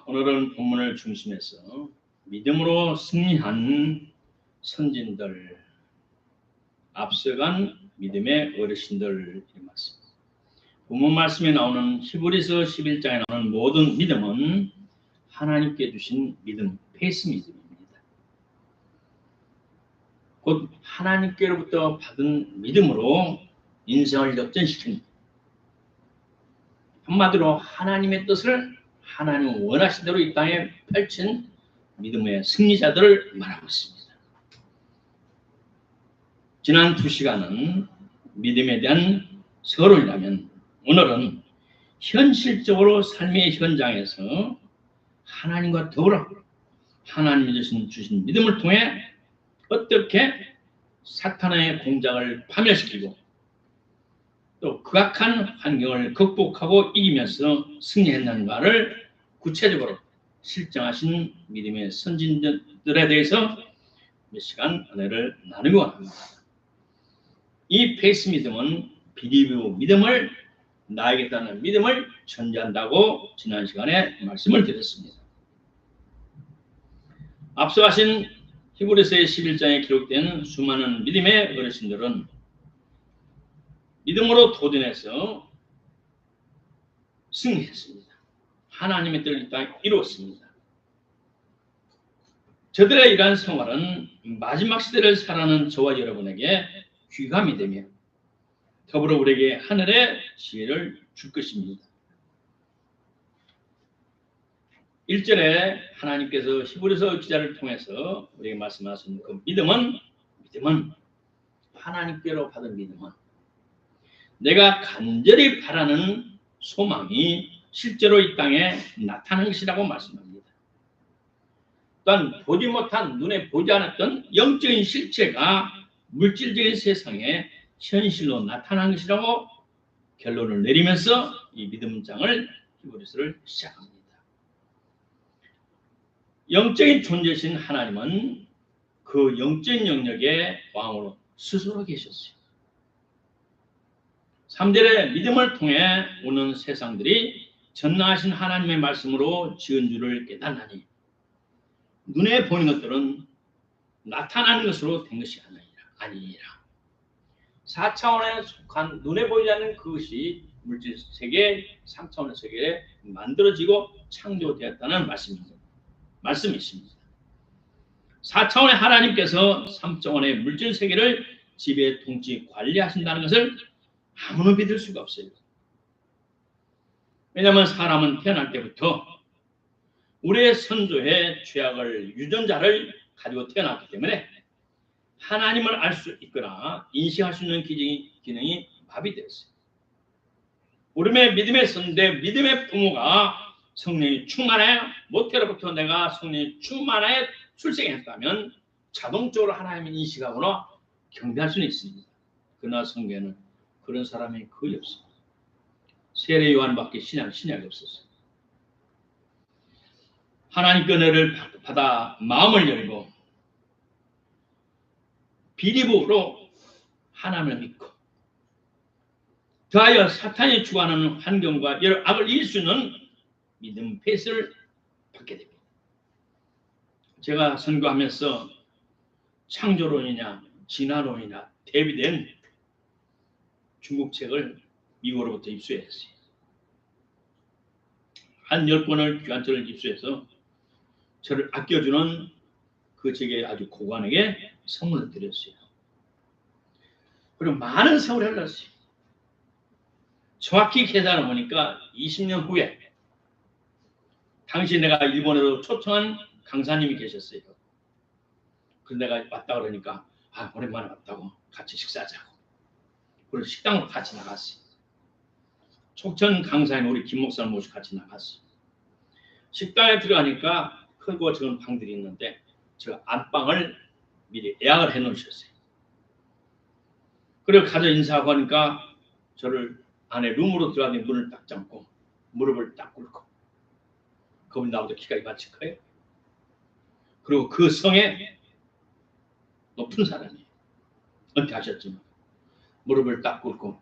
오늘은 본문을 중심해서 믿음으로 승리한 선진들, 앞서간 믿음의 어르신들 말씀입니다. 본문 말씀에 나오는 히브리서 11장에 나오는 모든 믿음은 하나님께 주신 믿음, 페이스 믿음입니다. 곧 하나님께로부터 받은 믿음으로 인생을 역전시킵니다. 한마디로 하나님의 뜻을 하나님 원하신 대로 이 땅에 펼친 믿음의 승리자들을 말하고 있습니다. 지난 2시간은 믿음에 대한 서론이라면 오늘은 현실적으로 삶의 현장에서 하나님과 더불어 하나님이 주신 믿음을 통해 어떻게 사탄의 공작을 파멸시키고 또 극악한 환경을 극복하고 이기면서 승리했는가를 구체적으로 실증하신 믿음의 선진들에 대해서 몇 시간 은혜를 나누고 합니다. 이 페이스 믿음은 비리뷰 믿음을 나에게다는 믿음을 전제한다고 지난 시간에 말씀을 드렸습니다. 앞서 하신 히브리서의 11장에 기록된 수많은 믿음의 어르신들은 믿음으로 도전해서 승리했습니다. 하나님의 뜻을 이루었습니다. 저들의 이러한 생활은 마지막 시대를 살아가는 저와 여러분에게 귀감이 되며 더불어 우리에게 하늘의 지혜를 줄 것입니다. 1절에 하나님께서 히브리서 기자를 통해서 우리에게 말씀하신 그 믿음은 하나님께로 받은 믿음은 내가 간절히 바라는 소망이 실제로 이 땅에 나타나는 것이라고 말씀합니다. 또한 보지 못한 눈에 보지 않았던 영적인 실체가 물질적인 세상에 현실로 나타난 것이라고 결론을 내리면서 이 믿음장을 히브리서를 시작합니다. 영적인 존재이신 하나님은 그 영적인 영역의 왕으로 스스로 계셨어요. 3절의 믿음을 통해 오는 세상들이 전능하신 하나님의 말씀으로 지은 줄을 깨닫나니 눈에 보이는 것들은 나타나는 것으로 된 것이 아니니라. 4차원에 속한 눈에 보이지 않는 그것이 물질 세계, 3차원의 세계에 만들어지고 창조되었다는 말씀이 있습니다. 4차원의 하나님께서 3차원의 물질 세계를 지배, 통치, 관리하신다는 것을 아무나 믿을 수가 없어요. 왜냐하면 사람은 태어날 때부터 우리의 선조의 죄악을 유전자를 가지고 태어났기 때문에 하나님을 알 수 있거나 인식할 수 있는 기능이 마비되었어요. 우리의 믿음의 선대, 믿음의 부모가 성령이 충만해 모태로부터 내가 성령이 충만해 출생했다면 자동적으로 하나님을 인식하거나 경배할 수는 있습니다. 그러나 성경에는 그런 사람이 거의 없습니다. 세례 요한밖에 신약이 없었어요. 하나님께 은혜를 받아 마음을 열고 비리브로 하나님을 믿고 더하여 사탄이 주관하는 환경과 여러 악을 이길 수 있는 믿음 페이스를 받게 됩니다. 제가 선교하면서 창조론이냐 진화론이냐 대비된 중국 책을 미국으로부터 입수했어요. 한 10권을 귀한책을 입수해서 저를 아껴주는 그 책에 아주 고관에게 선물을 드렸어요. 그리고 많은 세월을 흘렀어요. 정확히 계산을 보니까 20년 후에 당시 내가 일본으로 초청한 강사님이 계셨어요. 그래서 내가 왔다 그러니까 오랜만에 왔다고 같이 식사하자고. 그리고 식당으로 같이 나갔어요. 촉천 강사님 우리 김 목사님 모시고 같이 나갔어요. 식당에 들어가니까 크고 적은 방들이 있는데 저 안방을 미리 예약을 해놓으셨어요. 그리고 가서 인사하고 하니까 저를 안에 룸으로 들어가니 문을 딱 잠고 무릎을 딱 꿇고 그분이 나보다 키가 이만치 커요. 그리고 그 성에 높은 사람이에요. 은퇴하셨지만 무릎을 딱 꿇고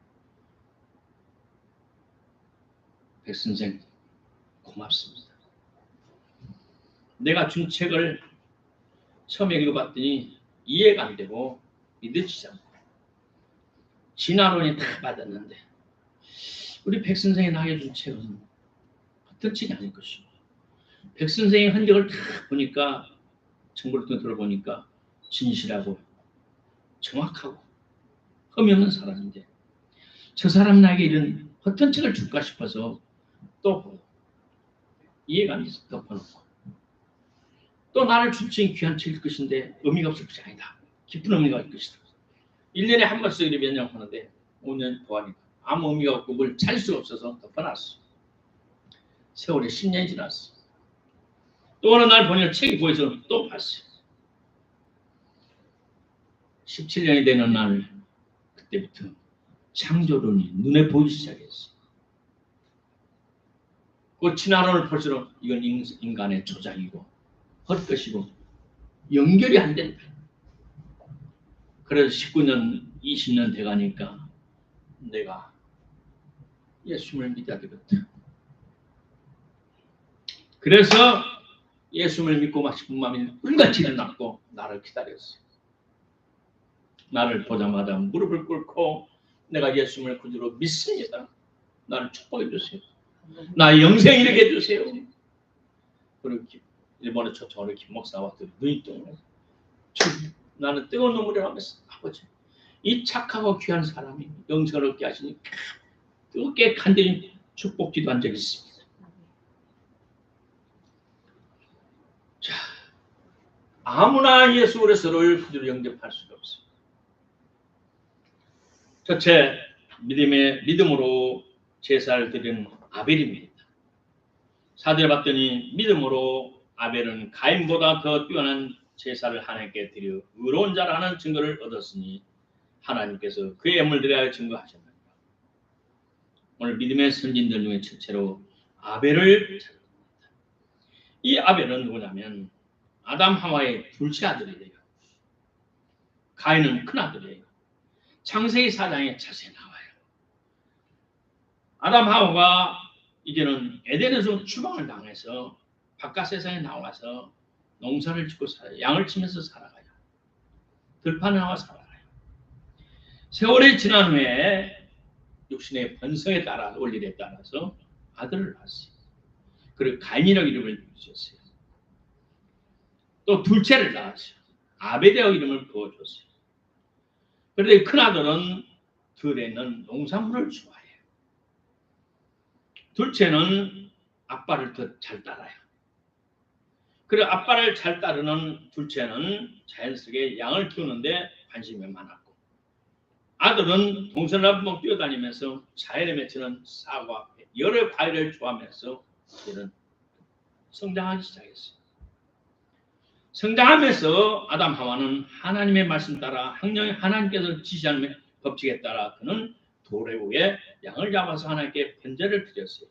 백 선생 고맙습니다. 내가 준 책을 처음에 읽어봤더니 이해가 안 되고 믿어지지 않고 진화론이 다 받았는데 우리 백 선생이 나에게 준 책은 어떤 책이 아닐 것이고 백 선생의 흔적을 다 보니까 정보를 들어보니까 진실하고 정확하고 흠이 없는 사람인데 저 사람 나에게 이런 어떤 책을 줄까 싶어서 또 이해가 안 돼서 덮어놓고 또 나를 준 책이 귀한 책일 것인데 의미가 없을 것이 아니다. 깊은 의미가 있을 것이다. 1년에 한 번씩 이렇게 변형하는데 5년 보아니까 아무 의미가 없고 뭘 찾을 수가 없어서 덮어놨어. 세월이 10년이 지났어. 또 어느 날 보니까 책이 보여서 또 봤어요. 17년이 되는 날 그때부터 창조론이 눈에 보이기 시작했어. 그 진화론을 볼수록 이건 인간의 조작이고 헛것이고 연결이 안 된다. 그래서 19년, 20년 돼가니까 내가 예수님을 믿어야 되거든. 그래서 예수님을 믿고 싶은 마음이 불같이 일어났고 나를 기다렸어요. 나를 보자마자 무릎을 꿇고 내가 예수님을 구주로 믿습니다. 나를 축복해 주세요. 나의 영생 이렇게 해주세요. 그리고 일본의 초청으로 김 목사와 눈이 떠오르면서 나는 뜨거운 눈물을 하면서 아버지 이 착하고 귀한 사람이 영생을 얻게 하시니 뜨겁게 간절히 축복 기도한 적이 있습니다. 자, 아무나 예수 그리스도를 구주로 영접할 수가 없어요. 첫째, 믿음으로 제사를 드리는 아벨입니다. 사도에 봤더니 믿음으로 아벨은 가인보다 더 뛰어난 제사를 하나님께 드려 의로운 자라는 증거를 얻었으니 하나님께서 그의 예물들에 증거하셨습니다. 오늘 믿음의 선진들 중에 첫째로 아벨을 찾습니다. 이 아벨은 누구냐면 아담 하와의 둘째 아들이에요. 가인은 큰 아들이에요. 창세기 4장에 자세히 나와요. 아담 하와가 이제는 에덴에서 추방을 당해서 바깥 세상에 나와서 농사를 짓고 살아요. 양을 치면서 살아가요. 들판에 나와 살아가요. 세월이 지난 후에 육신의 번성에 따라 원리에 따라서 아들을 낳았어요. 그리고 가인이라고 이름을 주셨어요. 또 둘째를 낳았어요. 아벨이라고 이름을 부어줬어요. 그런데 큰 아들은 들에는 농산물을 좋아해요. 둘째는 아빠를 더 잘 따라요. 그리고 아빠를 잘 따르는 둘째는 자연스럽게 양을 키우는데 관심이 많았고 아들은 동서남북 뛰어다니면서 자연에 맺히는 사과, 여러 과일을 좋아하면서 이런 성장하기 시작했어요. 성장하면서 아담 하와는 하나님의 말씀 따라 하나님께서 지시하는 법칙에 따라 그는 돌에 위에 양을 잡아서 하나님께 번제를 드렸어요.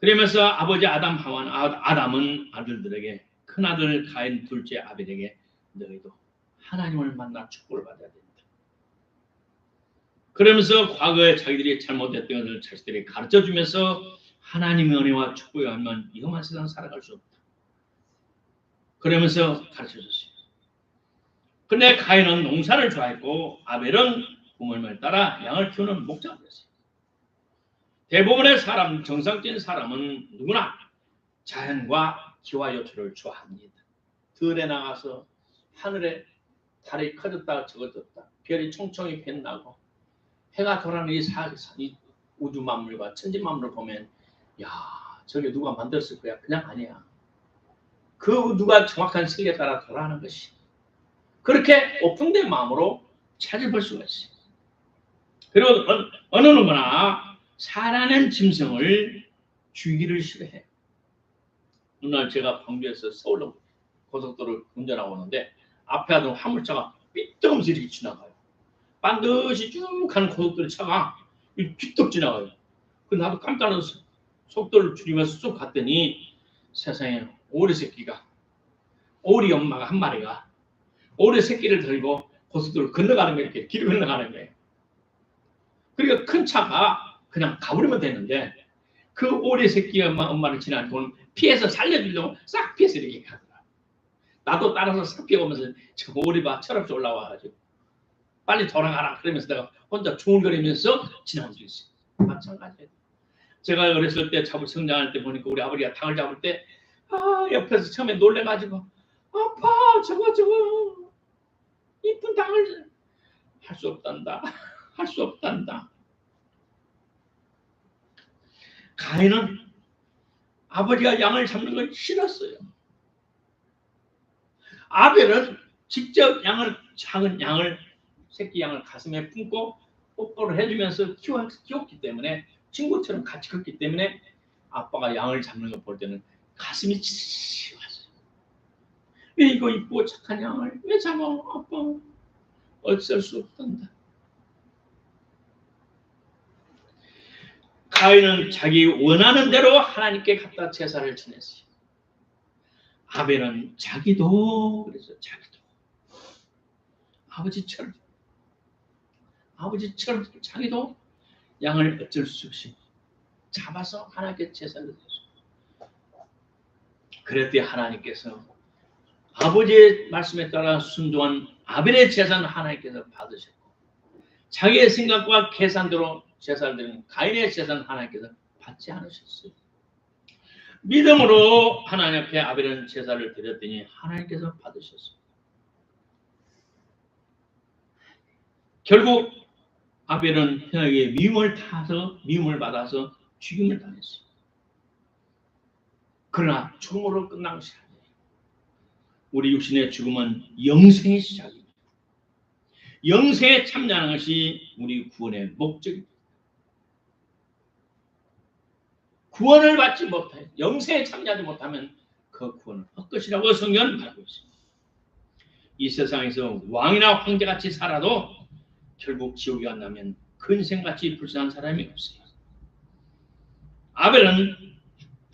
그러면서 아버지 아담은 아들들에게 큰아들 가인, 둘째 아벨에게 너희도 하나님을 만나 축복을 받아야 된다. 그러면서 과거에 자기들이 잘못했던 것을 자식들에게 가르쳐주면서 하나님의 은혜와 축복이 없는 위험한 세상 살아갈 수 없다. 그러면서 가르쳐줬어요. 근데 가인은 농사를 좋아했고 아벨은 부모님을 따라 양을 키우는 목자가 됐어요. 대부분의 사람, 정상적인 사람은 누구나 자연과 기와 요철을 좋아합니다. 들에 나가서 하늘에 달이 커졌다가 적어졌다. 별이 총총히 빛나고 해가 돌아가는 이 우주 만물과 천지 만물을 보면 야, 저게 누가 만들었을 거야? 그냥 아니야. 그 우주가 정확한 세계에 따라 돌아가는 것이. 그렇게 오픈된 마음으로 찾아볼 수가 있어요. 그리고 어느 누구나 살아낸 짐승을 죽이기를 싫어해요. 어느 날 제가 광주에서 서울로 고속도로를 운전하고 오는데 앞에 하던 화물차가 삐뚤어지면서 이렇게 지나가요. 반드시 쭉 가는 고속도로 차가 삐뚤 지나가요. 그래서 나도 깜짝 놀라서 속도를 줄이면서 쭉 갔더니 세상에 오리 새끼가, 오리 엄마가 한 마리가 오리 새끼를 들고 고속도로를 건너가는 거예요. 이렇게 길을 건너가는 거예요. 그러니까 큰 차가 그냥 가버리면 되는데 그 오리 새끼가 엄마를 지나는 돈 피해서 살려주려고 싹 피해서 이렇게 가더라. 나도 따라서 싹 피해오면서 저 오리 봐 철없이 올라와가지고 빨리 돌아가라 그러면서 내가 혼자 중얼거리면서 지나온 적이 있어요. 마찬가지예요. 제가 어렸을 때 잡을 성장할 때 보니까 우리 아버지가 닭을 잡을 때 옆에서 처음에 놀래가지고 아빠 저거 이쁜 닭을 할 수 없단다. 할 수 없단다. 가인은 아버지가 양을 잡는 걸 싫었어요. 아벨은 직접 작은 양을 새끼 양을 가슴에 품고 뽀뽀를 해주면서 키웠기 때문에 친구처럼 같이 컸기 때문에 아빠가 양을 잡는 걸 볼 때는 가슴이 치왔어요. 왜 이거 이쁘고 착한 양을 왜 잡아 아빠. 어쩔 수 없단다. 가인은 자기 원하는 대로 하나님께 갖다 제사를 지냈어요. 아벨은 자기도 아버지처럼 자기도 양을 어쩔 수 없이 잡아서 하나님께 제사를 드렸어요. 그랬더니 하나님께서 아버지의 말씀에 따라 순종한 아벨의 제사는 하나님께서 받으셨고 자기의 생각과 계산대로 제사를 드리는 가인의 제사는 하나님께서 받지 않으셨어요. 믿음으로 하나님 앞에 아벨은 제사를 드렸더니 하나님께서 받으셨어요. 결국 아벨은 형에게 미움을 받아서 죽임을 당했어요. 그러나 죽음으로 끝난 것이 아니에요. 우리 육신의 죽음은 영생의 시작입니다. 영생에 참여하는 것이 우리 구원의 목적입니다. 구원을 받지 못해 영생에 참여하지 못하면 그 구원은 헛것이라고 성경은 말하고 있습니다. 이 세상에서 왕이나 황제같이 살아도 결국 지옥에 간다면 근생같이 불쌍한 사람이 없어요. 아벨은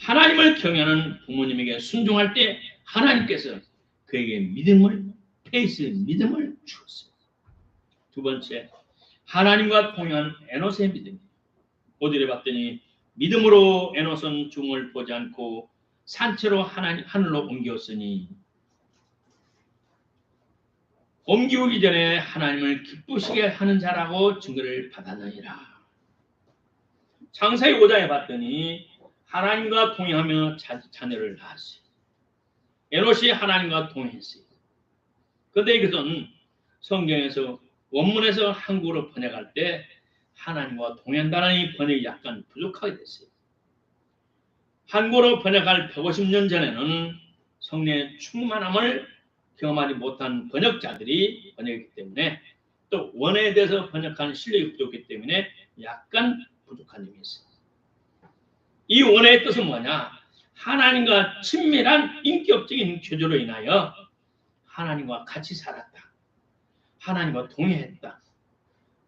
하나님을 경외하는 부모님에게 순종할 때 하나님께서 그에게 믿음을 주었어요. 두 번째, 하나님과 동행한 에노스의 믿음이에요. 5절에 봤더니 믿음으로 에노스는 중을 보지 않고 산채로 하늘로 옮겼으니 옮기기 전에 하나님을 기쁘시게 하는 자라고 증거를 받았느니라. 창세기 5장에 봤더니 하나님과 동행하며 자녀를 낳았어요. 에노시 하나님과 동행했어요. 그런데 이것은 성경에서 원문에서 한국어로 번역할 때 하나님과 동행한다는 이 번역이 약간 부족하게 됐어요. 한국어로 번역할 150년 전에는 성령의 충만함을 경험하지 못한 번역자들이 번역했기 때문에 또 원어에 대해서 번역한 실력이 부족했기 때문에 약간 부족한 점이 있어요. 이 원어의 뜻은 뭐냐? 하나님과 친밀한 인격적인 교제로 인하여 하나님과 같이 살았다. 하나님과 동행했다.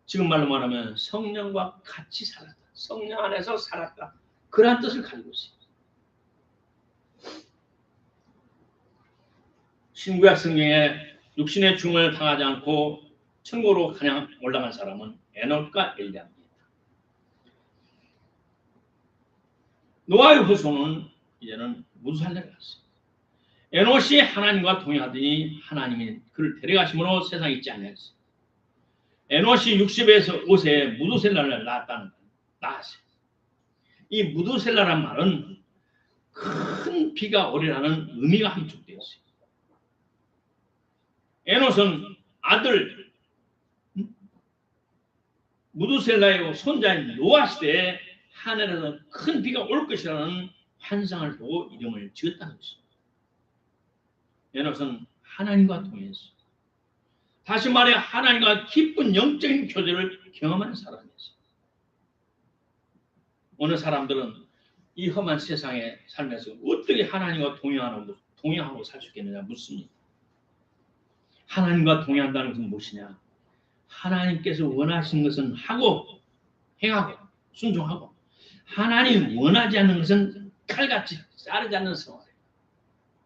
지금 말로 말하면 성령과 같이 살았다. 성령 안에서 살았다. 그러한 뜻을 가지고 있습니다. 신구약 성경에 육신의 죽음을 당하지 않고 천국으로 그냥 올라간 사람은 에녹과 엘리야입니다. 노아의 후손은 이제는 무두살레를 갔어요. 에녹이 하나님과 동행하더니 하나님이 그를 데려가심으로 세상에 있지 않았어요. 에녹이 60에서 5세에 무두셀라를 낳았어요. 이 무두셀라란 말은 큰 비가 오리라는 의미가 함축되었어요. 에녹은 아들 무두셀라의 손자인 노아 시대에 하늘에서 큰 비가 올 것이라는 환상을 보고 이름을 지었다는 것입니다. 에녹은 하나님과 동행했어요. 다시 말해 하나님과 깊은 영적인 교제를 경험한 사람이었어요. 어느 사람들은 이 험한 세상에 살면서 어떻게 하나님과 동행하고 살 수 있겠느냐 묻습니다. 하나님과 동행한다는 것은 무엇이냐? 하나님께서 원하시는 것은 하고 행하고 순종하고 하나님 원하지 않는 것은 칼같이 자르지 않는 생활이에요.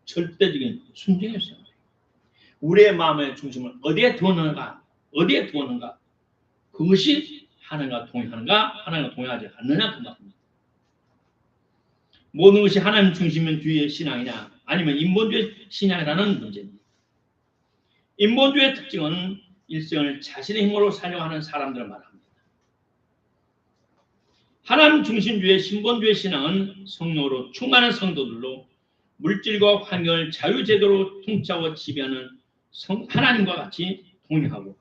절대적인 순종의 생활이에요. 우리의 마음의 중심을 어디에 두었는가? 그것이 하나님과 동행하는가? 하나님과 동행하지 않느냐 그 말입니다. 모든 것이 하나님 중심주의 신앙이냐 아니면 인본주의 신앙이라는 문제입니다. 인본주의 특징은 일생을 자신의 힘으로 살려고 하는 사람들을 말합니다. 하나님 중심주의 신본주의 신앙은 성령으로 충만한 성도들로 물질과 환경을 자유제도로 통치하고 지배하는 하나님과 같이 동행하고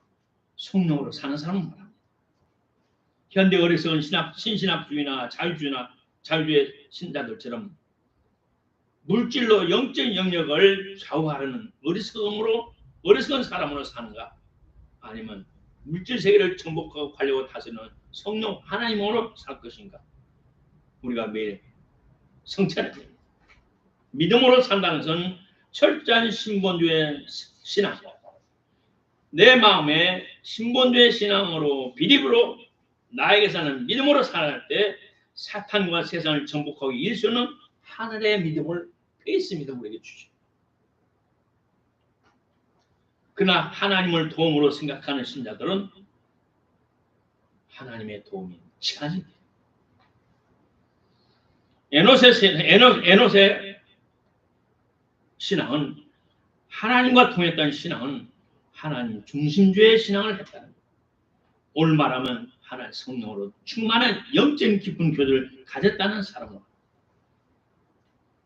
성령으로 사는 사람을 말합니다. 현대 어리석은 신신학주의나 자유주의 신자들처럼 물질로 영적 영역을 좌우하려는 어리석은 사람으로 사는가 아니면 물질 세계를 정복하고 관리하고 다스리는 성령 하나님으로 살 것인가 우리가 매일 성찰해야 됩니다. 믿음으로 산다는 것은 철저한 신본주의 신앙 내 마음에 신본주의 신앙으로 비립으로 나에게서는 믿음으로 살아갈 때 사탄과 세상을 정복하기 위해 수는 하늘의 믿음을 페이스 믿음을 우리에게 주죠. 그러나 하나님을 도움으로 생각하는 신자들은 하나님의 도움이 제한이 돼요. 에노스의 신앙은 하나님과 통했던 신앙은 하나님 중심주의 신앙을 했다는 거예요. 오늘 말하면 하나님 성령으로 충만한 영적 깊은 교제를 가졌다는 사람으로.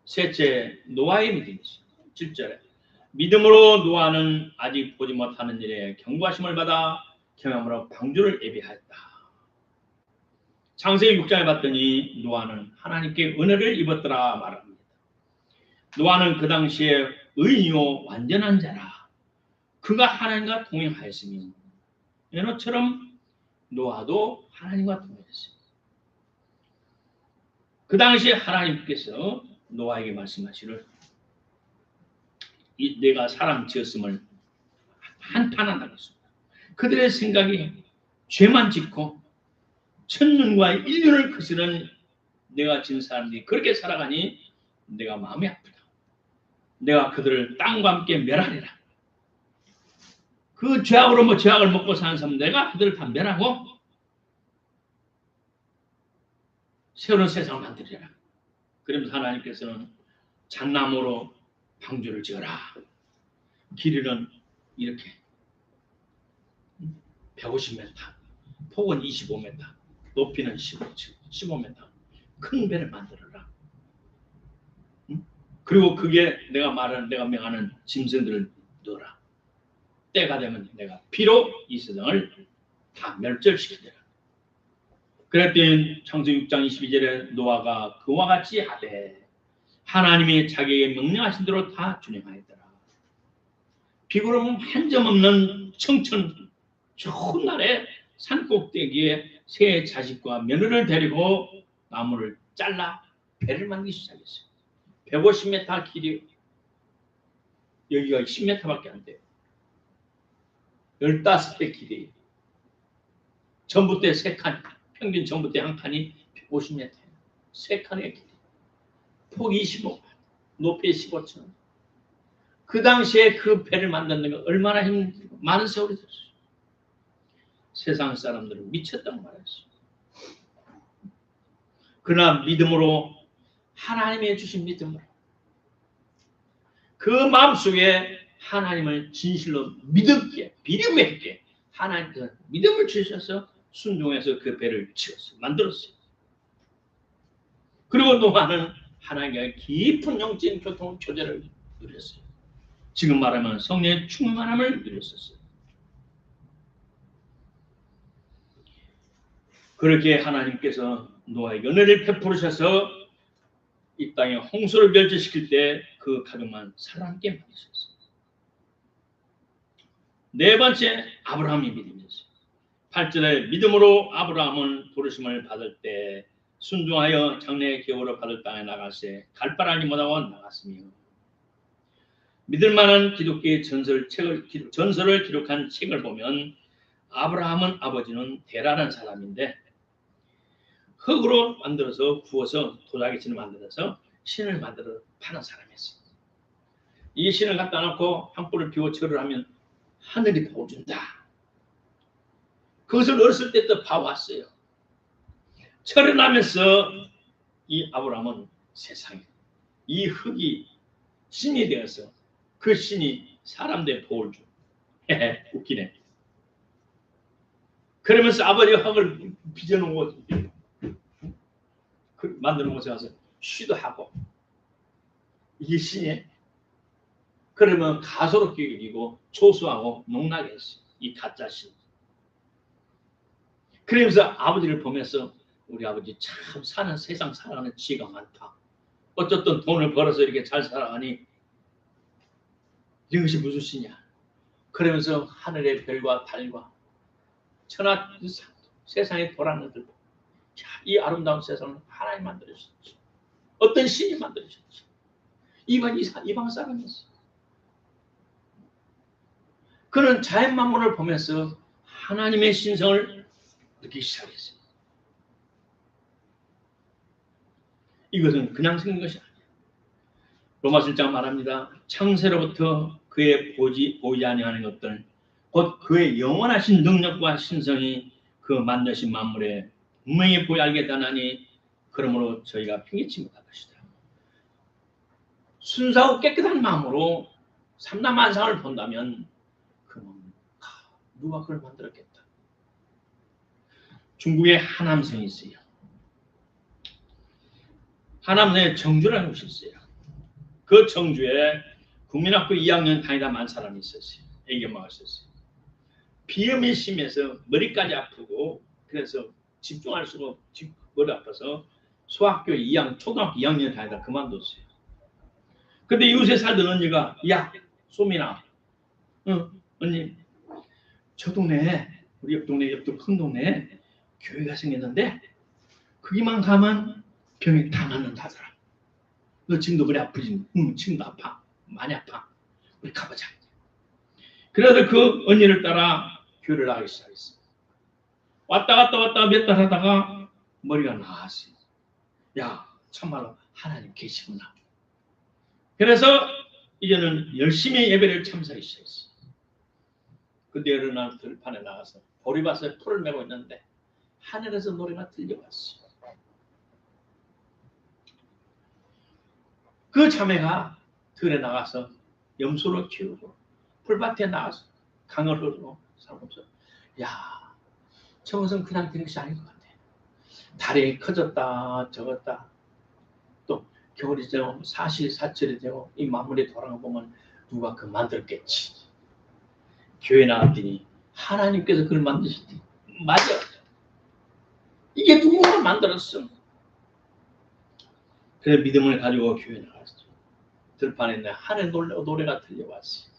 셋째, 노아의 믿음이죠. 7절에 믿음으로 노아는 아직 보지 못하는 일에 경고하심을 받아 경험으로 방주를 예비하였다. 창세기 6장에 봤더니 노아는 하나님께 은혜를 입었더라 말합니다. 노아는 그 당시에 의인이요 완전한 자라. 그가 하나님과 동행하였으니 에노처럼 노아도 하나님과 동행했어요. 그 당시에 하나님께서 노아에게 말씀하시를 내가 사람 지었음을 한탄한다고 했습니다. 그들의 생각이 죄만 짓고 천년과 인륜을 거스르는 내가 지은 사람들이 그렇게 살아가니 내가 마음이 아프다. 내가 그들을 땅과 함께 멸하리라. 그 죄악으로 죄악을 먹고 사는 사람 내가 그들을 다 멸하고 새로운 세상을 만들리라. 그러면서 하나님께서는 잣나무로 방주를 지어라. 길이는 이렇게 150m, 폭은 25m, 높이는 15m. 큰 배를 만들어라. 그리고 그게 내가 명하는 짐승들을 넣어라. 때가 되면 내가 피로 이 세상을 다 멸절시키리라. 그랬더니 창세기 6장 22절에 노아가 그와 같이 하되 하나님이 자기에게 명령하신 대로 다 준행하였더라. 비구름 한 점 없는 청천 좋은 날에 산꼭대기에 새 자식과 며느리를 데리고 나무를 잘라 배를 만들기 시작했어요. 150m 길이 여기가 10m밖에 안 돼요. 15배 길이 전봇대 3칸 평균 전봇대 한 칸이 150m 3칸의 길이 폭 25칸 높이 15층 그 당시에 그 배를 만드는 게 얼마나 힘들고 많은 세월이 들었어요. 세상 사람들은 미쳤다고 말했어요. 그러나 믿음으로 하나님이 주신 믿음으로 그 마음속에 하나님을 진실로 믿었기에 비림했기에 하나님께서 믿음을 주셔서 순종해서 그 배를 지었어요. 만들었어요. 그리고 노아는 하나님과 깊은 영적인 교제를 누렸어요. 지금 말하면 성령의 충만함을 누렸었어요. 그렇게 하나님께서 노아에게 은혜를 베푸르셔서 이 땅에 홍수를 멸절시킬 때 그 가족만 살아남게 만드셨어요. 네 번째, 아브라함이 믿음이었어요. 8절에 믿음으로 아브라함은 부르심을 받을 때 순종하여 장래의 기업으로 받을 땅에 나가세 갈바라니 못하고 나갔으며 믿을 만한 기독교의 전설을 기록한 책을 보면 아브라함은 아버지는 데라라는 사람인데 흙으로 만들어서 구워서 도자기신을 만들어서 신을 만들어 파는 사람이었어요. 이 신을 갖다 놓고 한 뿔을 비워 절을 하면 하늘이 복을 준다. 그것을 어렸을 때부터 봐왔어요. 철을 하면서 이 아브라함은 세상에 이 흙이 신이 되어서 그 신이 사람들의 복을 줘. 웃기네. 그러면서 아버지가 흙을 빚어놓은 거 만드는 곳에 가서 쉬도 하고 이게 신이에요. 그러면 가소롭게 여기고 초수하고 농락해 했어요. 이 가짜 신. 그러면서 아버지를 보면서 우리 아버지 참 사는 세상 살아가는 지혜가 많다. 어쨌든 돈을 벌어서 이렇게 잘 살아가니 이것이 무슨 신이야. 그러면서 하늘의 별과 달과 천하 세상에 돌아가는 것들 이 아름다운 세상을 하나님 만들어주셨지. 어떤 신이 만들어주셨지. 이방 사람이었어. 그는 자연 만물을 보면서 하나님의 신성을 느끼기 시작했어요. 이것은 그냥 생긴 것이 아니에요. 로마서 1장 말합니다. 창세로부터 그의 보이지 아니하는 것들 곧 그의 영원하신 능력과 신성이 그 만드신 만물에 분명히 보여 알게 되나니 그러므로 저희가 핑계치 못할 것이다. 순수하고 깨끗한 마음으로 삼라만상을 본다면 그는 누가 그걸 만들었겠다. 중국에 하남성이 있어요. 하남성에 정주라는 곳이 있어요. 그 정주에 국민학교 2학년 다니다만 사람이 있었어요. 애기 엄마가 있었어요. 비염이 심해서 머리까지 아프고 그래서 집중할 수가 없고 머리 아파서 초등학교 2학년 다니다 그만뒀어요. 근데 이웃에 살던 언니가 야 소민아 언니 저 동네에 우리 옆 동네 큰 동네에 교회가 생겼는데 거기만 가면 병이 다 낫는다더라. 너 지금도 머리 아프지? 응 지금도 아파. 많이 아파. 우리 가보자. 그래서 그 언니를 따라 교회를 나가기 시작했어. 왔다 갔다 몇 달 하다가 머리가 나았어요. 야 참말로 하나님 계시구나. 그래서 이제는 열심히 예배를 참석하기 시작했어요. 근데 어느 날 들판에 나가서 보리밭에 풀을 메고 있는데 하늘에서 노래가 들려왔어요. 그 자매가 들에 나가서 염소를 키우고 풀밭에 나가서 강을 흐르고 살면서 야 저것은 그냥 되는 것이 아닌 것 같아. 달이 커졌다 적었다 또 겨울이 되고 사시사철이 되고 이 만물이 돌아가 보면 누가 그 만들었겠지. 교회 나왔더니 하나님께서 그걸 만드셨더니 맞아. 이게 누구가 만들었어. 그래서 믿음을 가지고 교회 나갔어. 들판에 있는 하늘 노래가 들려왔어요.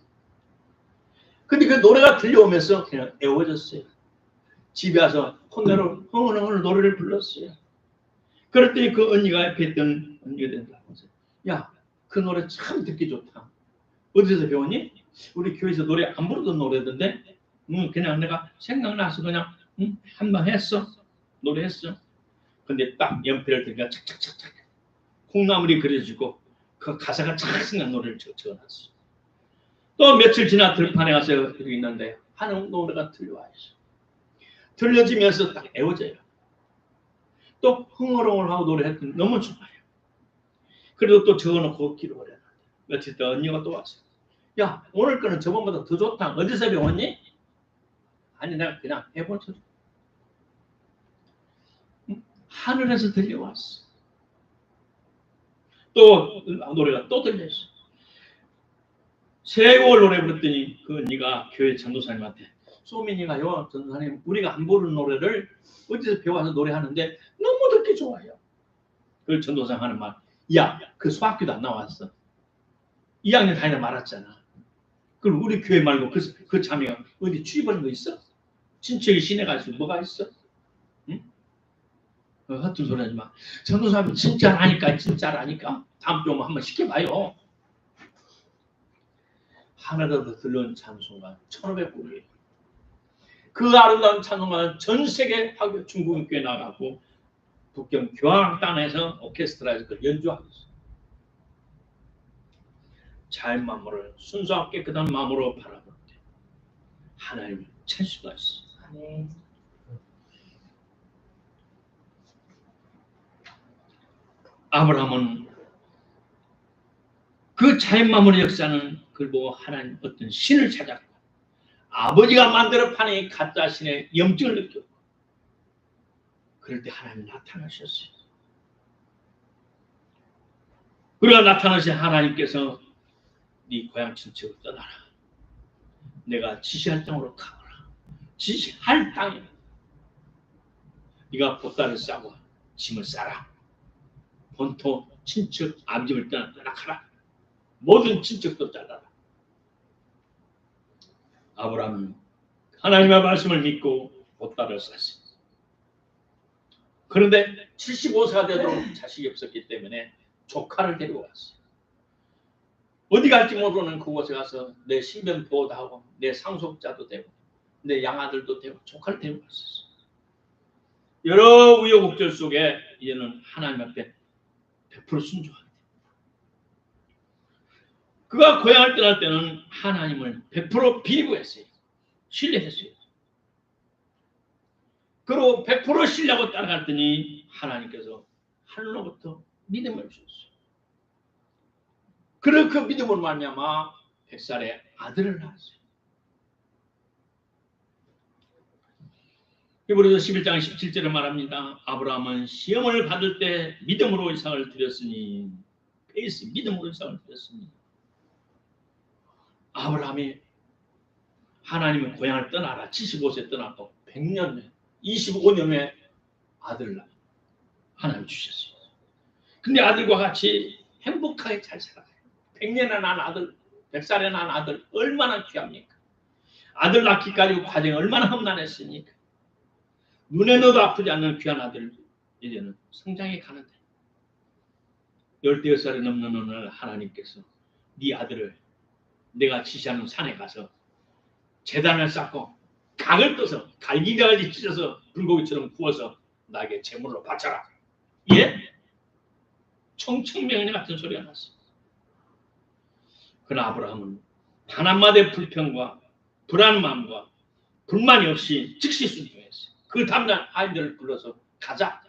근데 그 노래가 들려오면서 그냥 애워졌어요. 집에 와서 콧노래로 흥얼흥얼 노래를 불렀어요. 그랬더니 그 언니가 옆에 있던 언니가 된다면서 야, 그 노래 참 듣기 좋다. 어디서 배웠니? 우리 교회에서 노래 안 부르던 노래던데 그냥 내가 생각나서 그냥 한번 했어. 노래했어. 근데 딱 연필을 들니까 착착착착 콩나물이 그려지고 그 가사가 잘 생각난 노래를 적어놨어. 또 며칠 지나 들판에 가서 여기 있는데 하는 노래가 들려와요. 들려지면서 딱 애워져요. 또 흥얼흥얼하고 노래했더니 너무 좋아요. 그래도 또 적어놓고 기록을 해놨어요. 며칠 때 언니가 또 왔어요. 야 오늘 거는 저번보다 더 좋다. 어디서 배웠니? 아니 내가 그냥 해본 소리. 하늘에서 들려왔어. 또 노래가 또 들렸어. 세월 노래 부르더니 그 언니가 교회 전도사님한테 소민이가요 전도사님 우리가 안 부르는 노래를 어디서 배워서 노래하는데 너무 듣기 좋아요. 그 전도사님 하는 말 야 그 수학교도 안 나왔어. 2학년 다니다 말았잖아. 그럼 우리 교회 말고 그 자매가 어디 취입하는 거 있어? 친척이 시내 가서 뭐가 있어? 응? 허튼 소리 하지 마. 전도사님 진짜라니까 진짜라니까. 다음 주에 한번 시켜봐요. 하늘에서 들려온 찬송가 1500곡이에요. 그 아름다운 찬송가는 전 세계 중국 교회 나가고 북경 교황 땅에서 오케스트라에서 그 연주하고 있어요. 자연 만물을 순수하고 깨끗한 마음으로 바라볼 때 하나님을 찾을 수가 있어요. 네. 아브라함은 그 자연만물의 역사는 그걸 보고 하나님 어떤 신을 찾았고 아버지가 만들어 파는 가짜 신의 염증을 느꼈고 그럴 때 하나님 나타나셨어요. 그러나 나타나신 하나님께서 네 고향 친척을 떠나라. 내가 지시할 땅으로 가거라. 지시할 땅에 네가 보따를 싸고 짐을 싸라. 본토 친척 아버지를 떠나가라. 모든 친척도 잘라라. 아브라함은 하나님의 말씀을 믿고 보따를 쌌습니다. 그런데 75세가 되도록 자식이 없었기 때문에 조카를 데리고 왔어요. 어디 갈지 모르는 그곳에 가서 내 신변 보호도 하고 내 상속자도 되고 내 양아들도 되고 조카를 데리고 왔었어요. 여러 우여곡절 속에 이제는 하나님 앞에 100% 순종합니다. 그가 고향을 떠날 때는 하나님을 100% 빌부했어요. 신뢰했어요. 그리고 100% 신뢰하고 따라갔더니 하나님께서 하늘로부터 믿음을 주셨어요. 그리고 그 믿음으로 말미암아 100살의 아들을 낳았어요. 히브리서 11장 17절에 말합니다. 아브라함은 시험을 받을 때 믿음으로 이삭을 드렸으니 페이스 믿음으로 이삭을 드렸으니 아브라함이 하나님의 고향을 떠나라 75세 떠났고 100년 후에 25년 후에 아들을 하나님 주셨어요. 근데 아들과 같이 행복하게 잘 살아가요. 100년에 난 아들, 100살에 난 아들 얼마나 귀합니까? 아들 낳기까지 과정이 얼마나 험난했으니까. 눈에 넣어도 아프지 않는 귀한 아들 이제는 성장해 가는데 15살이 넘는 어느 날 하나님께서 네 아들을 내가 지시하는 산에 가서 제단을 쌓고 각을 떠서 갈기갈기 찢어서 불고기처럼 구워서 나에게 제물로 바쳐라. 예? 청청명령 같은 소리가 났어요. 그러나 아브라함은 단 한마디의 불평과 불안한 마음과 불만이 없이 즉시 순종했어요. 그 다음날 아이들을 불러서 가자.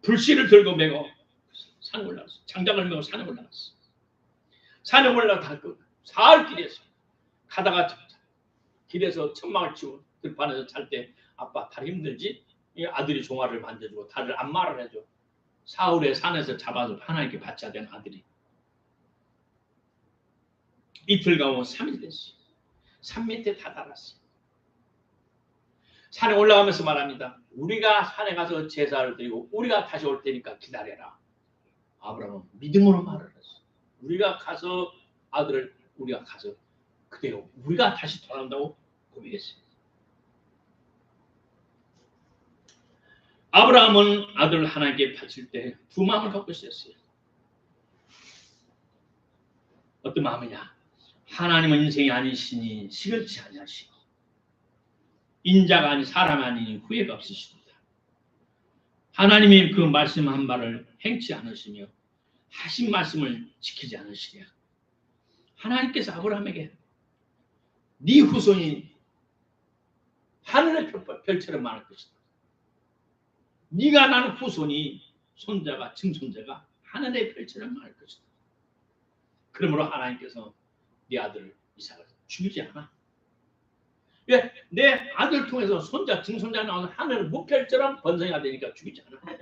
불씨를 들고 메고 산에 올라갔어요. 장작을 메고 산에 올라갔어요. 산에 올라가 사흘 길이었어요. 가다가 길에서 천막을 치고 들판에서 잘 때 아빠 다리 힘들지? 이 아들이 종아를 만져주고 다리를 안마를 해줘. 사흘에 산에서 잡아서 하나님께 바쳐야 되는 아들이. 이틀 가고 3일 됐어요. 산 밑에 다 달았어요. 산에 올라가면서 말합니다. 우리가 산에 가서 제사를 드리고 우리가 다시 올 테니까 기다려라. 아브라함은 믿음으로 말을 했어요. 우리가 가서 아들을 우리가 가서 그대로 우리가 다시 돌아온다고 고백했어요. 아브라함은 아들을 하나님께 바칠 때 두 마음을 갖고 있었어요. 어떤 마음이냐? 하나님은 인생이 아니시니 시글치 아니하시고 인자가 아닌 사람 아니니 후회가 없으십니다. 하나님이 그 말씀한 바를 행치 않으시며 하신 말씀을 지키지 않으시랴. 하나님께서 아브라함에게 네 후손이 하늘의 별처럼 많을 것이다. 네가 낳은 후손이 손자가 증손자가 하늘의 별처럼 많을 것이다. 그러므로 하나님께서 네 아들 이삭을 죽이지 않아. 왜? 내 아들 통해서 손자 증손자 나오는 하늘 무별처럼 번성해야 되니까 죽이지 않아.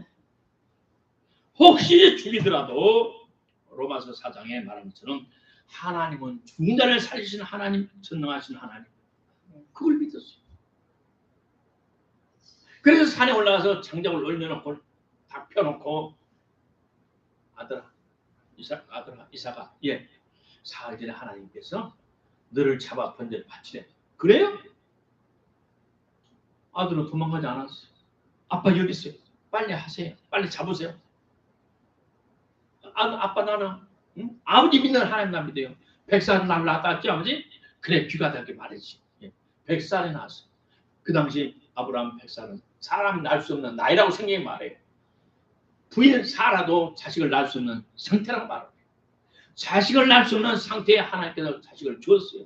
혹시 죽이더라도 로마서 4장에 말한 것처럼 하나님은 죽은 자를 살리시는 하나님, 전능하신 하나님. 그걸 믿었어요. 그래서 산에 올라가서 장작을 올려놓고 다 펴놓고 아들아 이삭아 예 사흘 전에 하나님께서 너를 잡아 번제를 바치래. 그래요? 아들은 도망가지 않았어요. 아빠 여기 있어요. 빨리 하세요. 빨리 잡으세요. 아빠 나는 응? 아버지 믿는 하나님 나 믿어요. 100살은 날 낳았지 아버지? 그래 귀가 닿게 말했지. 100살에 낳았어. 그 당시 아브라함 100살은 사람이 낳을 수 없는 나이라고 성경이 말해요. 부인 사라도 자식을 낳을 수 없는 상태라고 말해요. 자식을 낳을 수 없는 상태에 하나님께서 자식을 주었어요.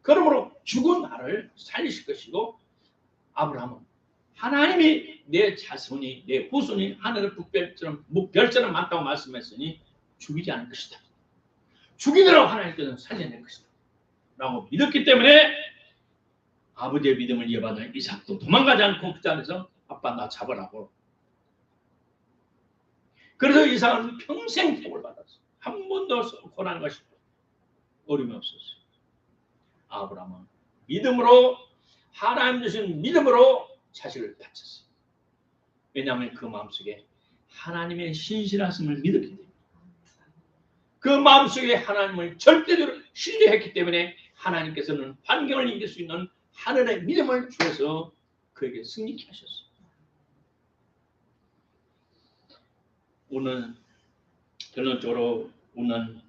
그러므로 죽은 나를 살리실 것이고 아브라함은 하나님이 내 자손이 내 후손이 하늘의 북별처럼 별처럼 많다고 말씀했으니 죽이지 않을 것이다. 죽이더라도 하나님께서는 살려낼 것이다. 라고 믿었기 때문에 아버지의 믿음을 이어받은 이삭도 도망가지 않고 그 자리에서 아빠 나 잡으라고. 그래서 이삭은 평생 복을 받았어. 한 번도 고난한 것이 어려움이 없었어요. 아브라함은 믿음으로 하나님 주신 믿음으로 자식을 바쳤어요. 왜냐하면 그 마음속에 하나님의 신실하심을 믿었기 때문에 그 마음속에 하나님을 절대적으로 신뢰했기 때문에 하나님께서는 환경을 이길 수 있는 하늘의 믿음을 주셔서 그에게 승리케 하셨어요. 오늘 결론적으로 우리는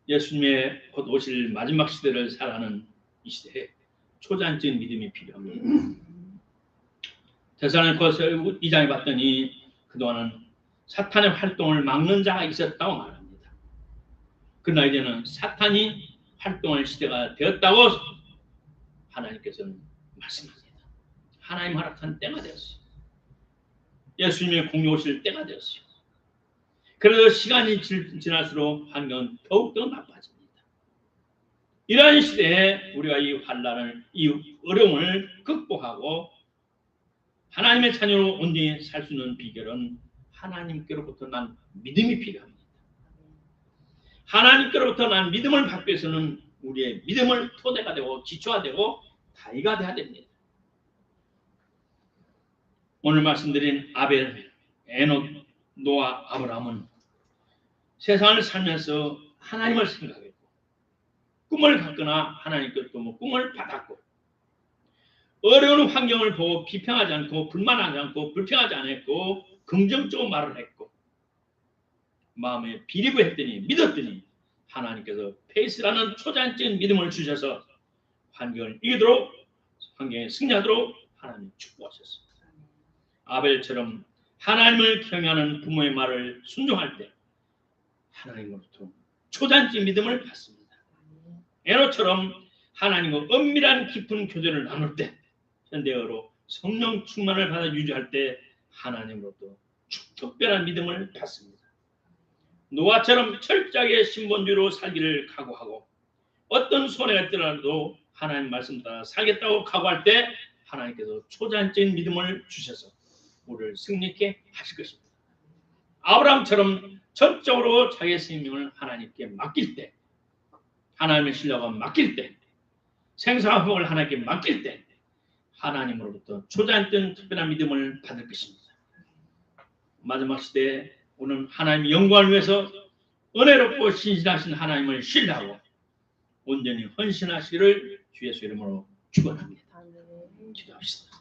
예수님의 곧 오실 마지막 시대를 살아가는 이 시대에 초자연적인 믿음이 필요합니다. 데살로니가서 2장에 봤더니 그동안은 사탄의 활동을 막는 자가 있었다고 말합니다. 그러나 이제는 사탄이 활동할 시대가 되었다고 하나님께서는 말씀합니다. 하나님 허락한 때가 되었어요. 예수님의 공의 오실 때가 되었어요. 그래서 시간이 지날수록 환경은 더욱더 나빠집니다. 이러한 시대에 우리가 이 환난을, 이 어려움을 극복하고 하나님의 자녀로 온전히 살 수 있는 비결은 하나님께로부터 난 믿음이 필요합니다. 하나님께로부터 난 믿음을 받기 위해서는 우리의 믿음을 토대가 되고 기초가 되고 다이가 돼야 됩니다. 오늘 말씀드린 아벨, 에녹, 노아, 아브라함은 세상을 살면서 하나님을 생각했고 꿈을 갖거나 하나님께로부터 꿈을 받았고 어려운 환경을 보고 비평하지 않고 불만하지 않고 불평하지 않았고 긍정적으로 말을 했고 마음에 비리부했더니 믿었더니 하나님께서 페이스라는 초자연적인 믿음을 주셔서 환경을 이기도록 환경에 승리하도록 하나님 축복하셨습니다. 아벨처럼 하나님을 경외하는 부모의 말을 순종할 때 하나님으로부터 초자연적인 믿음을 받습니다. 에노처럼 하나님과 은밀한 깊은 교제를 나눌 때 현대어로 성령 충만을 받아 유지할 때 하나님으로부터 특별한 믿음을 받습니다. 노아처럼 철저하게 신본주의로 살기를 각오하고 어떤 손해가 있더라도 하나님 말씀 따라 살겠다고 각오할 때 하나님께서 초자연적인 믿음을 주셔서 우리를 승리케 하실 것입니다. 아브라함처럼 전적으로 자기의 생명을 하나님께 맡길 때 하나님의 신뢰가 맡길 때 생사와 복을 하나님께 맡길 때 하나님으로부터 초자연적인 특별한 믿음을 받을 것입니다. 마지막 시대에 오늘 하나님의 영광을 위해서 은혜롭고 신실하신 하나님을 신뢰하고 온전히 헌신하시기를 주 예수 이름으로 축원합니다. 기도합시다.